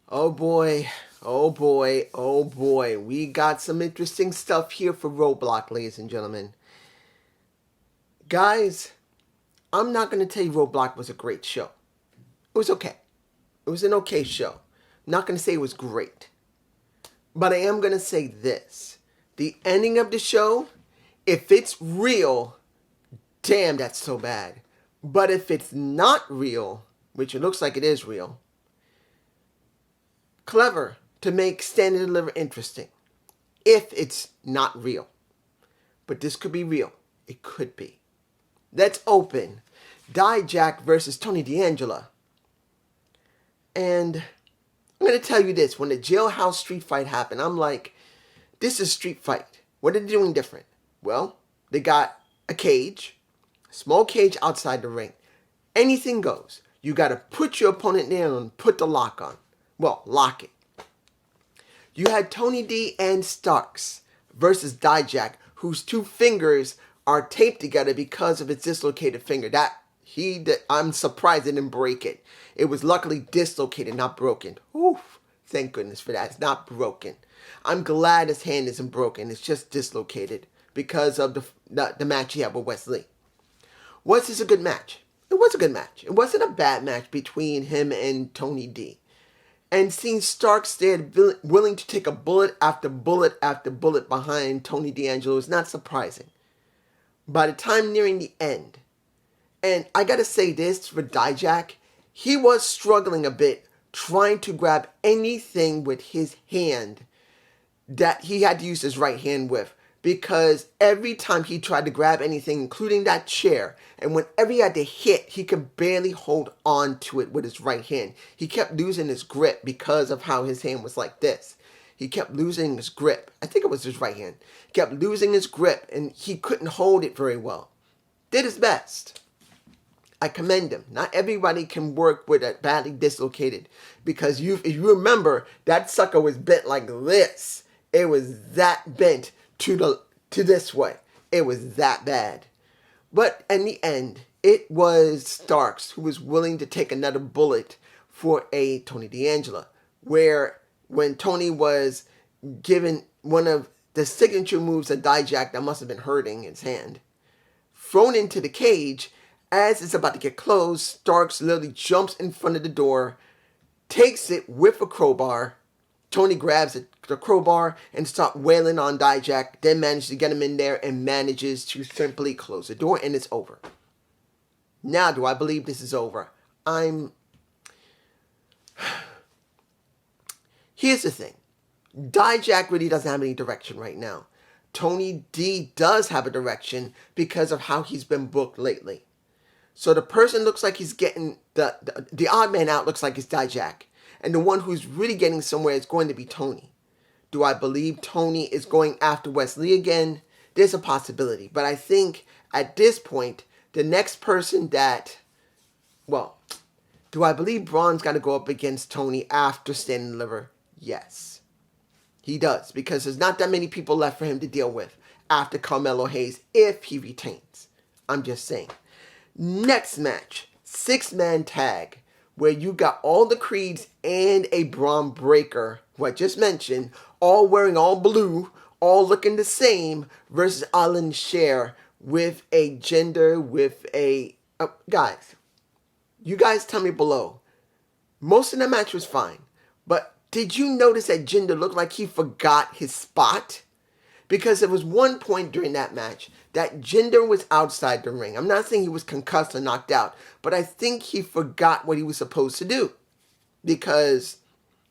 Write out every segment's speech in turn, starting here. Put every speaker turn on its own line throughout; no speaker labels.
Oh boy, oh boy, oh boy. We got some interesting stuff here for Roadblock, ladies and gentlemen. Guys, I'm not going to tell you Roadblock was a great show. It was okay. It was an okay show. I'm not going to say it was great. But I am going to say this. The ending of the show, if it's real, damn, that's so bad. But if it's not real, which it looks like it is real, clever to make Stand and Deliver interesting. If it's not real. But this could be real. It could be. Let's open Dijak versus Tony D'Angelo. And I'm going to tell you this. When the jailhouse street fight happened, I'm like, this is a street fight. What are they doing different? Well, they got a cage, a small cage outside the ring. Anything goes. You got to put your opponent down and put the lock on. Well, lock it. You had Tony D and Starks versus Dijak, whose two fingers are taped together because of its dislocated finger. I'm surprised it didn't break it. It was luckily dislocated, not broken. Oof, thank goodness for that. It's not broken. I'm glad his hand isn't broken. It's just dislocated because of the match he had with Wesley. Was this a good match? It was a good match. It wasn't a bad match between him and Tony D. And seeing Starks there willing to take a bullet after bullet after bullet behind Tony D'Angelo is not surprising. By the time nearing the end, and I gotta say this for Dijak, he was struggling a bit trying to grab anything with his hand that he had to use his right hand with. Because every time he tried to grab anything, including that chair, and whenever he had to hit, he could barely hold on to it with his right hand. He kept losing his grip because of how his hand was like this. He kept losing his grip. I think it was his right hand. He kept losing his grip, and he couldn't hold it very well. Did his best. I commend him. Not everybody can work with a badly dislocated. Because if you remember, that sucker was bent like this. It was that bent to this way. It was that bad. But in the end, it was Starks who was willing to take another bullet for a Tony D'Angelo. Where when Tony was given one of the signature moves of Dijak that must have been hurting his hand, thrown into the cage, as it's about to get closed, Starks literally jumps in front of the door, takes it with a crowbar. Tony grabs the crowbar and starts wailing on Dijak, then manages to get him in there and manages to simply close the door, and it's over. Now, do I believe this is over? Here's the thing. Dijak really doesn't have any direction right now. Tony D does have a direction because of how he's been booked lately. So the person looks like he's getting, the odd man out looks like it's Dijak. And the one who's really getting somewhere is going to be Tony. Do I believe Tony is going after Wesley again? There's a possibility. But I think at this point, the next person do I believe Braum's got to go up against Tony after Stand and Deliver? Yes. He does. Because there's not that many people left for him to deal with after Carmelo Hayes if he retains. I'm just saying. Next match, 6-man tag, where you got all the Creeds and a Braum Breaker, who I just mentioned, all wearing all blue, all looking the same, versus Alan Scher with a gender, guys, you guys tell me below. Most of the match was fine, but did you notice that Jinder looked like he forgot his spot? Because there was one point during that match that Jinder was outside the ring. I'm not saying he was concussed or knocked out, but I think he forgot what he was supposed to do. Because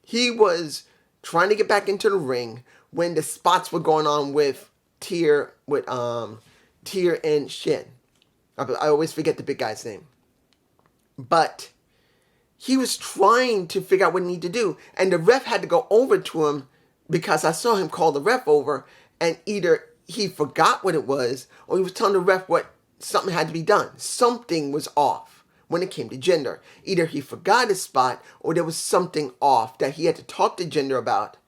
he was trying to get back into the ring when the spots were going on with Tyr and Shin. I always forget the big guy's name. But he was trying to figure out what he needed to do. And the ref had to go over to him because I saw him call the ref over. And either he forgot what it was, or he was telling the ref something had to be done. Something was off when it came to Jinder. Either he forgot his spot, or there was something off that he had to talk to Jinder about.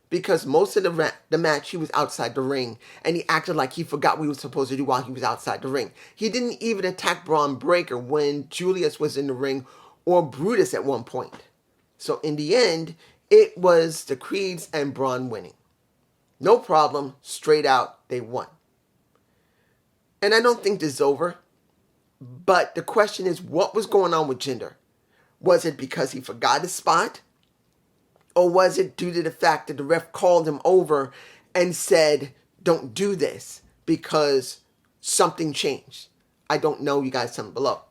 Because most of the match, he was outside the ring, and he acted like he forgot what he was supposed to do while he was outside the ring. He didn't even attack Braun Breaker when Julius was in the ring, or Brutus at one point. So in the end, It was the Creeds and Braun winning. No problem. Straight out, they won. And I don't think this is over. But the question is, what was going on with Jinder? Was it because he forgot his spot? Or was it due to the fact that the ref called him over and said, don't do this because something changed? I don't know. You guys tell me below.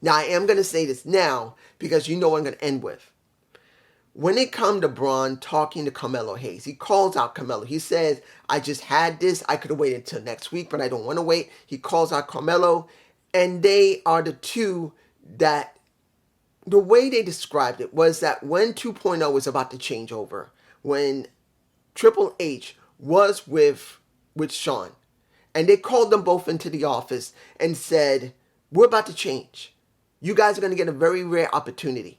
Now, I am going to say this now because you know what I'm going to end with. When it comes to Braun talking to Carmelo Hayes, he calls out Carmelo. He says, I just had this. I could have waited until next week, but I don't want to wait. He calls out Carmelo, and they are the two that, the way they described it was that when 2.0 was about to change over, when Triple H was with Shawn, and they called them both into the office and said, we're about to change. You guys are going to get a very rare opportunity.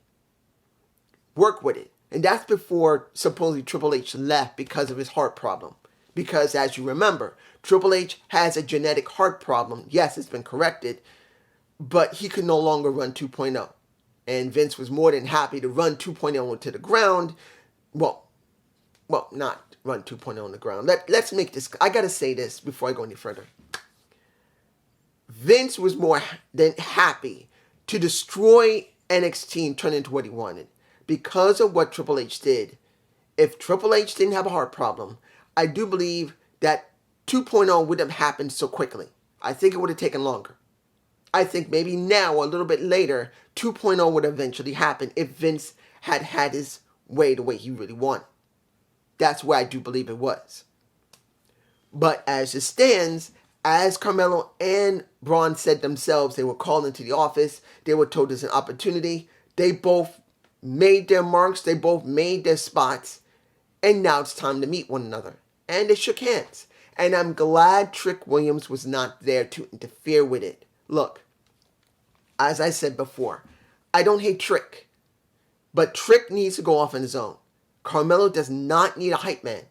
Work with it. And that's before supposedly Triple H left because of his heart problem. Because as you remember, Triple H has a genetic heart problem. Yes, it's been corrected, but he could no longer run 2.0. And Vince was more than happy to run 2.0 into the ground. Well, not run 2.0 on the ground. Let's make this, I got to say this before I go any further. Vince was more than happy to destroy NXT and turn it into what he wanted. Because of what Triple H did, if Triple H didn't have a heart problem, I do believe that 2.0 would have happened so quickly. I think it would have taken longer. I think maybe now, a little bit later, 2.0 would eventually happen if Vince had had his way the way he really wanted. That's where I do believe it was. But as it stands, as Carmelo and Braun said themselves, they were called into the office. They were told there's an opportunity. They both made their marks, they both made their spots, and now it's time to meet one another. And they shook hands. And I'm glad Trick Williams was not there to interfere with it. Look, as I said before, I don't hate Trick, but Trick needs to go off on his own. Carmelo does not need a hype man.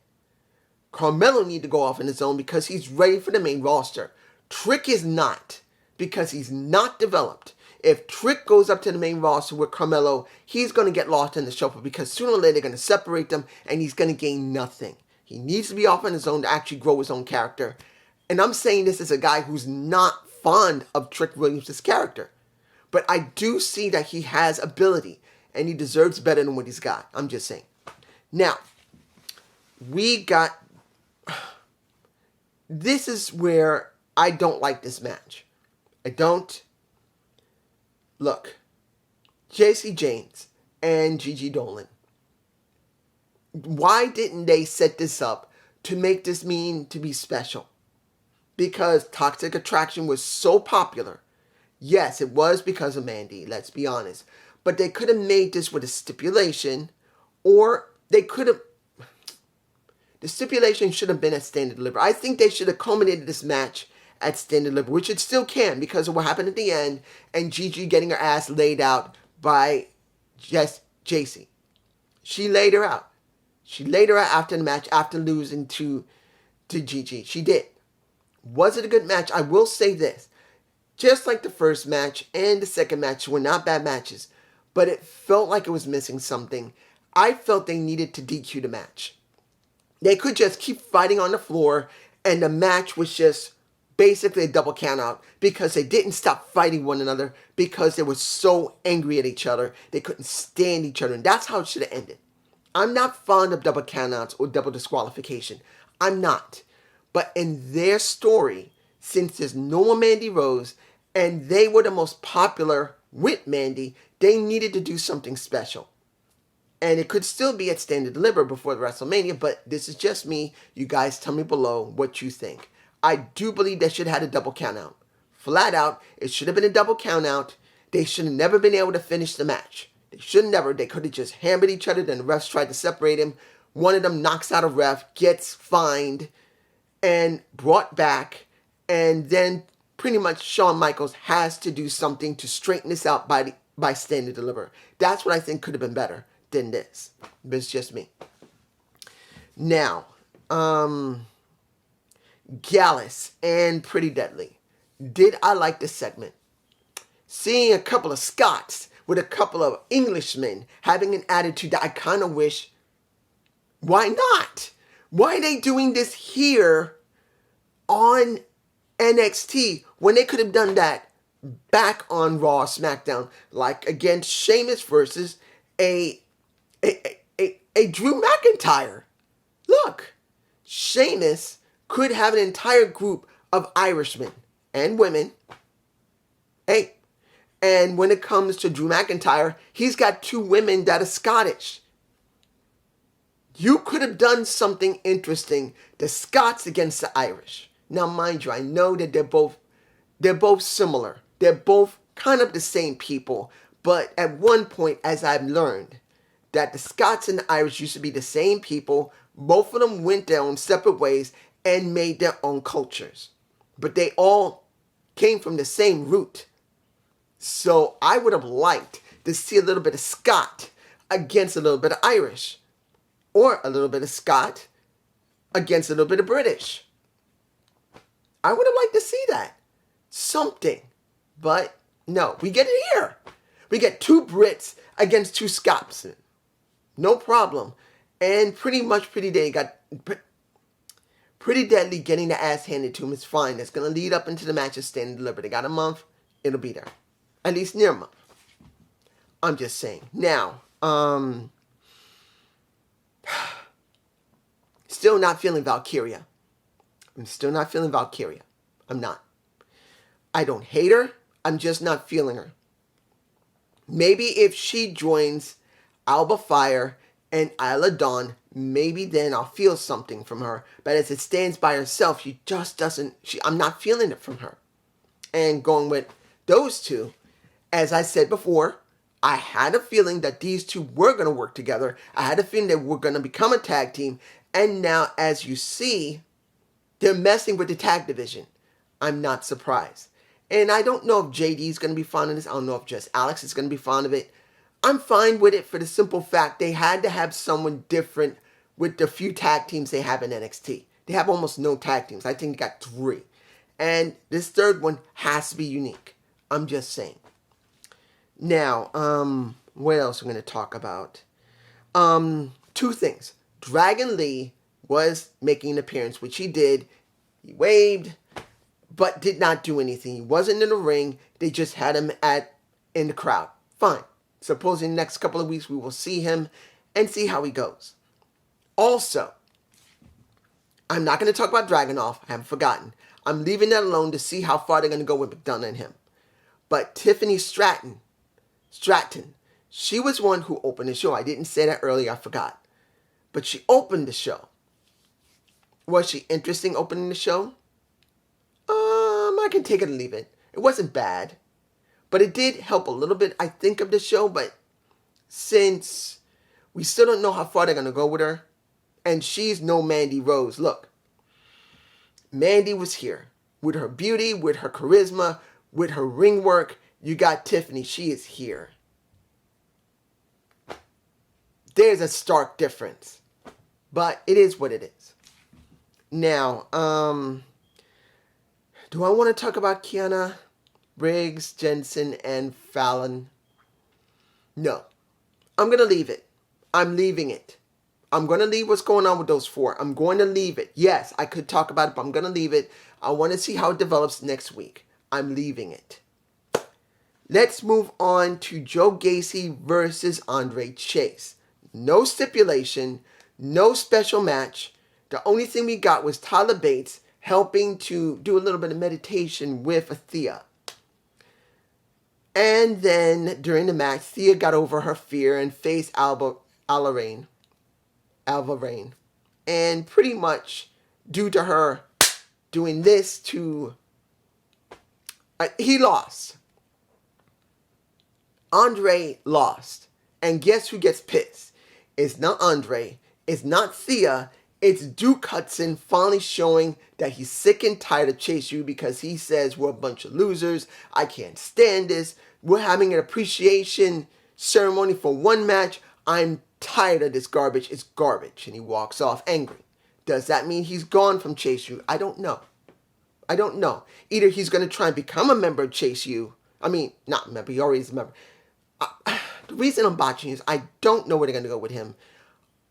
Carmelo needs to go off on his own because he's ready for the main roster. Trick is not, because he's not developed. If Trick goes up to the main roster with Carmelo, he's going to get lost in the shuffle because sooner or later they're going to separate them and he's going to gain nothing. He needs to be off on his own to actually grow his own character. And I'm saying this as a guy who's not fond of Trick Williams' character. But I do see that he has ability and he deserves better than what he's got. I'm just saying. Now, this is where I don't like this match. I don't. Look, JC James and Gigi Dolan, why didn't they set this up to make this mean to be special? Because Toxic Attraction was so popular. Yes, it was because of Mandy, let's be honest. But they could have made this with a stipulation, or they could have... The stipulation should have been at Stand and Deliver. I think they should have culminated this match at Stand and Deliver, which it still can because of what happened at the end and Gigi getting her ass laid out by JC. She laid her out. She laid her out after the match, after losing to Gigi. She did. Was it a good match? I will say this. Just like the first match and the second match were not bad matches, but it felt like it was missing something. I felt they needed to DQ the match. They could just keep fighting on the floor and the match was just basically a double count out because they didn't stop fighting one another because they were so angry at each other. They couldn't stand each other. And that's how it should have ended. I'm not fond of double count outs or double disqualification. I'm not. But in their story, since there's no more Mandy Rose and they were the most popular with Mandy, they needed to do something special. And it could still be at Stand and Deliver before the WrestleMania, but this is just me. You guys tell me below what you think. I do believe they should have had a double count out. Flat out, it should have been a double count out. They should have never been able to finish the match. They should have never. They could have just hammered each other, then the refs tried to separate him. One of them knocks out a ref, gets fined, and brought back. And then pretty much Shawn Michaels has to do something to straighten this out by Stand and Deliver. That's what I think could have been better than this. But it's just me. Now, Gallus and Pretty Deadly. Did I like this segment? Seeing a couple of Scots with a couple of Englishmen having an attitude that I kind of wish, why not? Why are they doing this here on NXT when they could have done that back on Raw, SmackDown, like against Sheamus versus a Drew McIntyre? Look, Sheamus could have an entire group of Irishmen and women. Hey, and when it comes to Drew McIntyre, he's got 2 women that are Scottish. You could have done something interesting, the Scots against the Irish. Now, mind you, I know that they're both similar. They're both kind of the same people. But at one point, as I've learned, that the Scots and the Irish used to be the same people. Both of them went their own separate ways and made their own cultures. But they all came from the same root. So I would have liked to see a little bit of Scot against a little bit of Irish. Or a little bit of Scot against a little bit of British. I would have liked to see that. Something. But no, we get it here. We get 2 Brits against 2 Scotsmen. No problem. And pretty deadly getting the ass handed to him is fine. That's going to lead up into the match of Stand and Deliver. They got a month. It'll be there. At least near a month. I'm just saying. Now, still not feeling Valkyria. I'm still not feeling Valkyria. I'm not. I don't hate her. I'm just not feeling her. Maybe if she joins Alba Fire and Isla Dawn, maybe then I'll feel something from her. But as it stands by herself, she just doesn't. I'm not feeling it from her. And going with those 2, as I said before, I had a feeling that these 2 were going to work together. I had a feeling they were going to become a tag team. And now, as you see, they're messing with the tag division. I'm not surprised. And I don't know if JD is going to be fond of this. I don't know if just Alex is going to be fond of it. I'm fine with it for the simple fact they had to have someone different with the few tag teams they have in NXT. They have almost no tag teams. I think they got 3. And this 3rd one has to be unique. I'm just saying. Now, what else am I going to talk about? 2 things. Dragon Lee was making an appearance, which he did. He waved, but did not do anything. He wasn't in the ring. They just had him in the crowd. Fine. Supposing the next couple of weeks we will see him and see how he goes. Also, I'm not going to talk about Dragunov. I haven't forgotten. I'm leaving that alone to see how far they're going to go with McDonough and him. But Tiffany Stratton, she was one who opened the show. I didn't say that earlier. I forgot. But she opened the show. Was she interesting opening the show? I can take it or leave it. It wasn't bad. But it did help a little bit, I think, of the show. But since we still don't know how far they're going to go with her, and she's no Mandy Rose. Look, Mandy was here with her beauty, with her charisma, with her ring work. You got Tiffany. She is here. There's a stark difference. But it is what it is. Now, do I want to talk about Kiana, Briggs, Jensen, and Fallon? No. I'm going to leave it. I'm leaving it. I'm going to leave what's going on with those 4. I'm going to leave it. Yes, I could talk about it, but I'm going to leave it. I want to see how it develops next week. I'm leaving it. Let's move on to Joe Gacy versus Andre Chase. No stipulation. No special match. The only thing we got was Tyler Bates helping to do a little bit of meditation with Thea. And then during the match, Thea got over her fear and faced Alva Rain. And pretty much due to her doing this to... he lost. Andre lost. And guess who gets pissed? It's not Andre. It's not Thea. It's Duke Hudson finally showing that he's sick and tired of Chase U because he says we're a bunch of losers. I can't stand this. We're having an appreciation ceremony for one match. I'm tired of this garbage. It's garbage. And he walks off angry. Does that mean he's gone from Chase U? I don't know. Either he's going to try and become a member of Chase U. I mean, not a member. He already is a member. the reason I'm botching is I don't know where they're going to go with him.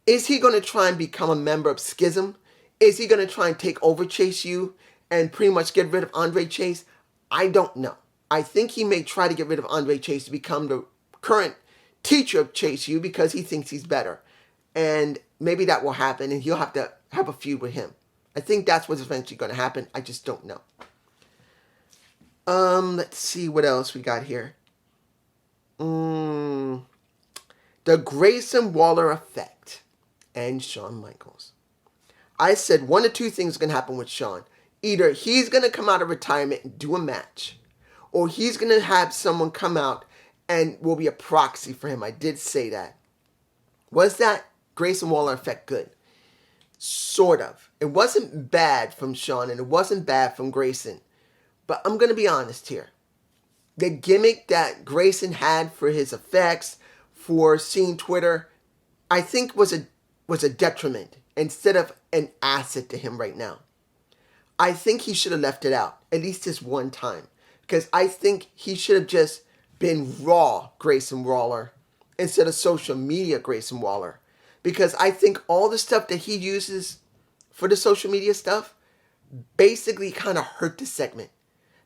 Is he going to try and become a member of Schism? Is he going to try and take over Chase U and pretty much get rid of Andre Chase? I don't know. I think he may try to get rid of Andre Chase to become the current teacher of Chase U because he thinks he's better. And maybe that will happen and he'll have to have a feud with him. I think that's what's eventually going to happen. I just don't know. Let's see what else we got here. The Grayson Waller effect and Shawn Michaels. I said one of two things is going to happen with Shawn. Either he's going to come out of retirement and do a match, or he's going to have someone come out and will be a proxy for him. I did say that. Was that Grayson Waller effect good? Sort of. It wasn't bad from Shawn and it wasn't bad from Grayson. But I'm going to be honest here. The gimmick that Grayson had for his effects, for seeing Twitter, I think was a detriment instead of an asset to him right now. I think he should have left it out, at least this one time. Because I think he should have just been raw Grayson Waller instead of social media Grayson Waller. Because I think all the stuff that he uses for the social media stuff basically kind of hurt the segment.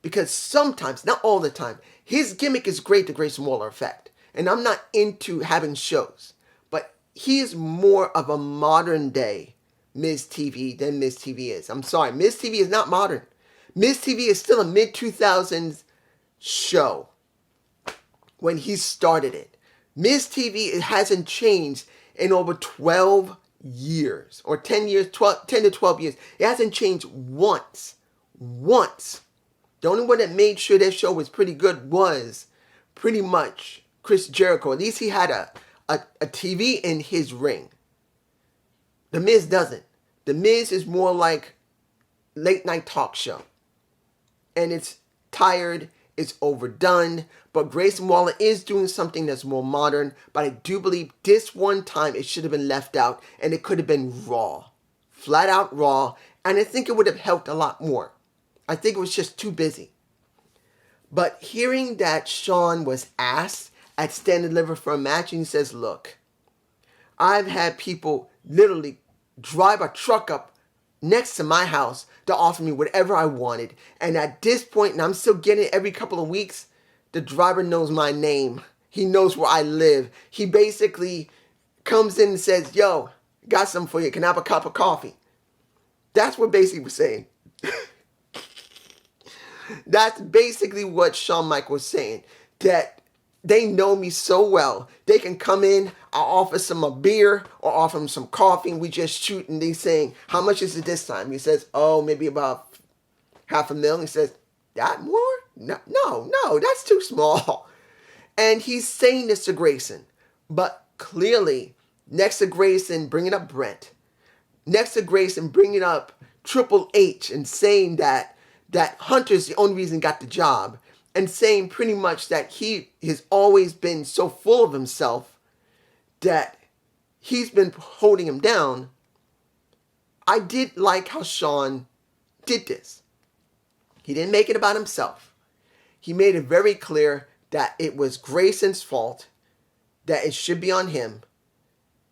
Because sometimes, not all the time, his gimmick is great, the Grayson Waller effect. And I'm not into having shows. But he is more of a modern day Miz TV than Miz TV is. I'm sorry, Miz TV is not modern. Miz TV is still a mid-2000s show when he started it. Miz TV, it hasn't changed in over 12 years. Or 10 years, 10 to 12 years. It hasn't changed once. Once. The only one that made sure their show was pretty good was pretty much Chris Jericho. At least he had a TV in his ring. The Miz doesn't. The Miz is more like late night talk show. And it's tired, it's overdone. But Grayson Waller is doing something that's more modern. But I do believe this one time it should have been left out. And it could have been raw. Flat out raw. And I think it would have helped a lot more. I think it was just too busy. But hearing that Shawn was asked at Stand and Deliver for a match, and he says, look, I've had people literally drive a truck up next to my house to offer me whatever I wanted. And at this point, and I'm still getting it every couple of weeks, the driver knows my name. He knows where I live. He basically comes in and says, yo, got something for you. Can I have a cup of coffee? That's what basically we're saying. That's basically what Shawn Michaels was saying. That they know me so well. They can come in, I'll offer some a beer or offer them some coffee and we just shoot and they saying, how much is it this time? He says, oh, maybe about $500,000. He says, that more? No, that's too small. And he's saying this to Grayson. But clearly, next to Grayson bringing up Brent, next to Grayson bringing up Triple H and saying that Hunter's the only reason he got the job, and saying pretty much that he has always been so full of himself that he's been holding him down. I did like how Shawn did this. He didn't make it about himself. He made it very clear that it was Grayson's fault, that it should be on him,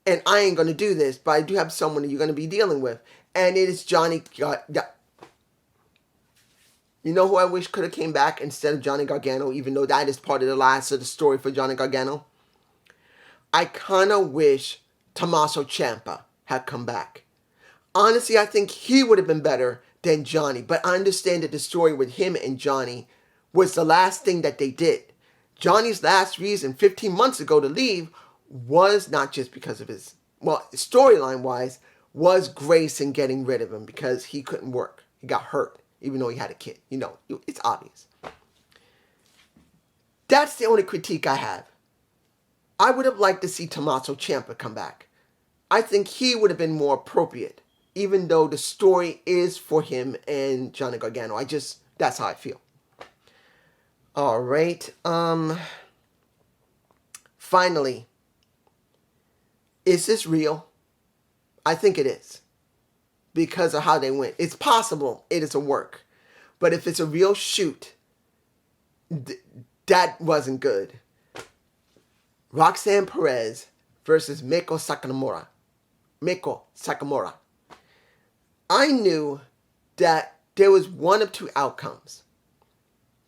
and I ain't going to do this, but I do have someone that you're going to be dealing with, and it is Johnny. You know who I wish could have came back instead of Johnny Gargano, even though that is part of the last of the story for Johnny Gargano? I kind of wish Tommaso Ciampa had come back. Honestly, I think he would have been better than Johnny, but I understand that the story with him and Johnny was the last thing that they did. Johnny's last reason 15 months ago to leave was not just because of his, well, storyline-wise, was Grayson getting rid of him because he couldn't work. He got hurt. Even though he had a kid. You know, it's obvious. That's the only critique I have. I would have liked to see Tommaso Ciampa come back. I think he would have been more appropriate. Even though the story is for him and Johnny Gargano. That's how I feel. Alright. Finally. Is this real? I think it is. Because of how they went. It's possible it is a work. But if it's a real shoot, that wasn't good. Roxanne Perez versus Meiko Sakamura. Meiko Sakamura. I knew that there was one of two outcomes.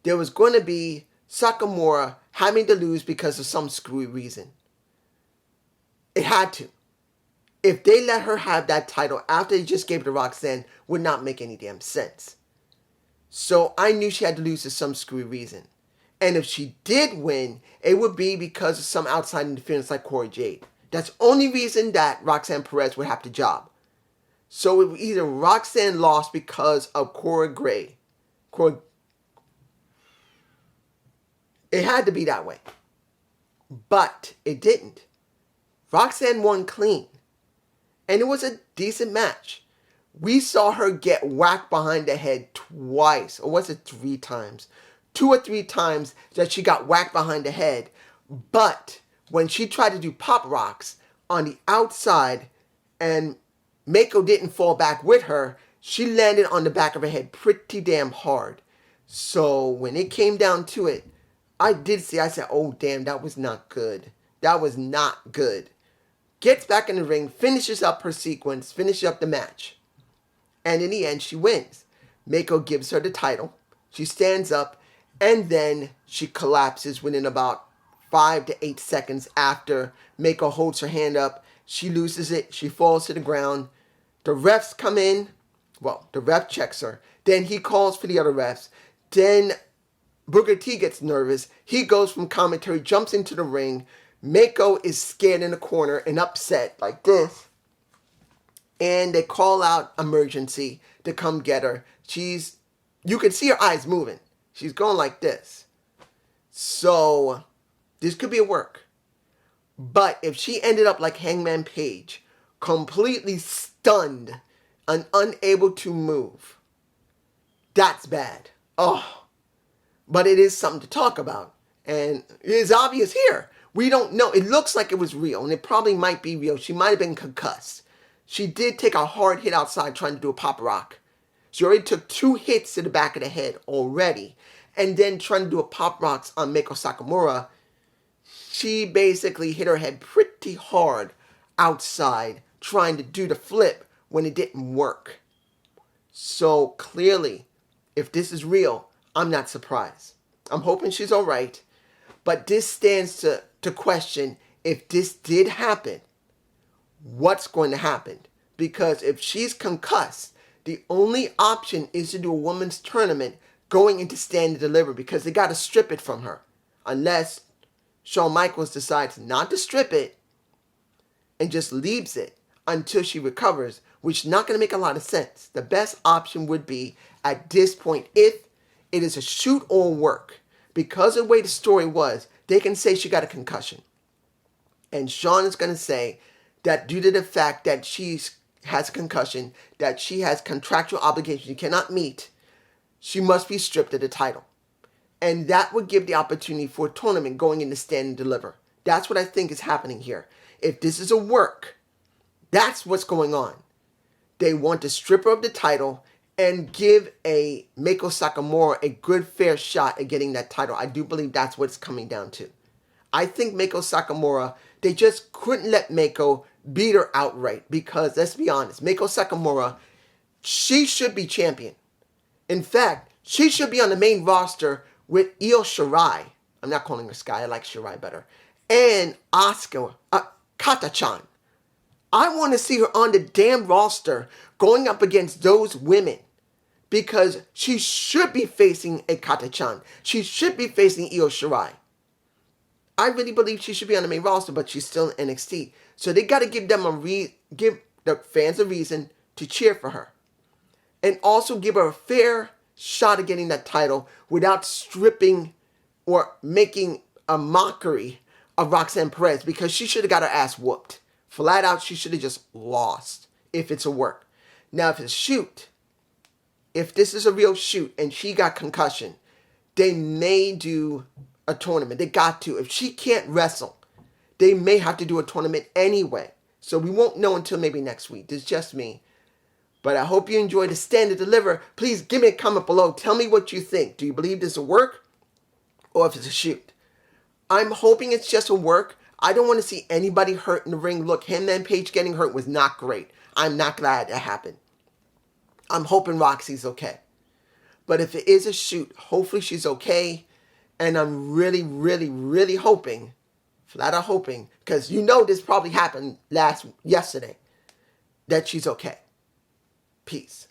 There was going to be Sakamura having to lose because of some screwy reason. It had to. If they let her have that title after they just gave it to Roxanne, would not make any damn sense. So I knew she had to lose for some screwy reason. And if she did win, it would be because of some outside interference like Cora Jade. That's the only reason that Roxanne Perez would have to job. So it was either Roxanne lost because of Cora Gray. It had to be that way. But it didn't. Roxanne won clean. And it was a decent match. We saw her get whacked behind the head twice. Or was it 3 times? 2 or 3 times that she got whacked behind the head. But when she tried to do pop rocks on the outside and Meiko didn't fall back with her, she landed on the back of her head pretty damn hard. So when it came down to it, I said, oh damn, that was not good. That was not good. Gets back in the ring, finishes up her sequence, finishes up the match. And in the end, she wins. Meiko gives her the title. She stands up, and then she collapses within about 5 to 8 seconds after Meiko holds her hand up. She loses it. She falls to the ground. The refs come in. Well, the ref checks her. Then he calls for the other refs. Then Booker T gets nervous. He goes from commentary, jumps into the ring. Meiko is scared in the corner and upset like this. And they call out emergency to come get her. You can see her eyes moving. She's going like this. So this could be a work. But if she ended up like Hangman Page, completely stunned and unable to move, that's bad. Oh, but it is something to talk about. And it is obvious here. We don't know. It looks like it was real, and it probably might be real. She might have been concussed. She did take a hard hit outside trying to do a pop rock. She already took 2 hits to the back of the head already. And then trying to do a pop rocks on Meiko Sakamura, she basically hit her head pretty hard outside trying to do the flip when it didn't work. So clearly, if this is real, I'm not surprised. I'm hoping she's all right. But this stands to question, if this did happen, what's going to happen? Because if she's concussed, the only option is to do a women's tournament going into Stand and Deliver, because they got to strip it from her. Unless Shawn Michaels decides not to strip it and just leaves it until she recovers, which is not going to make a lot of sense. The best option would be, at this point, if it is a shoot or work, because of the way the story was, they can say she got a concussion. And Shawn is going to say that due to the fact that she has a concussion, that she has contractual obligations she cannot meet, she must be stripped of the title. And that would give the opportunity for a tournament going into Stand and Deliver. That's what I think is happening here. If this is a work, that's what's going on. They want to strip her of the title and give a Meiko Sakamura a good fair shot at getting that title. I do believe that's what it's coming down to. I think Meiko Sakamura, they just couldn't let Meiko beat her outright, because let's be honest, Meiko Sakamura, she should be champion. In fact, she should be on the main roster with Io Shirai. I'm not calling her Sky, I like Shirai better. And Kata-chan. I want to see her on the damn roster going up against those women, because she should be facing a Kata-chan. She should be facing Io Shirai. I really believe she should be on the main roster, but she's still in NXT. So they got to give the fans a reason to cheer for her. And also give her a fair shot at getting that title without stripping or making a mockery of Roxanne Perez, because she should have got her ass whooped. Flat out, she should have just lost if it's a work. Now, if it's a shoot, if this is a real shoot and she got concussion, they may do a tournament. They got to. If she can't wrestle, they may have to do a tournament anyway. So we won't know until maybe next week. This is just me. But I hope you enjoyed the Stand and Deliver. Please give me a comment below. Tell me what you think. Do you believe this will work? Or if it's a shoot? I'm hoping it's just a work. I don't want to see anybody hurt in the ring. Look, him and Paige getting hurt was not great. I'm not glad that happened. I'm hoping Roxy's okay. But if it is a shoot, hopefully she's okay. And I'm really, really, really hoping, flat out hoping, because you know this probably happened yesterday, that she's okay. Peace.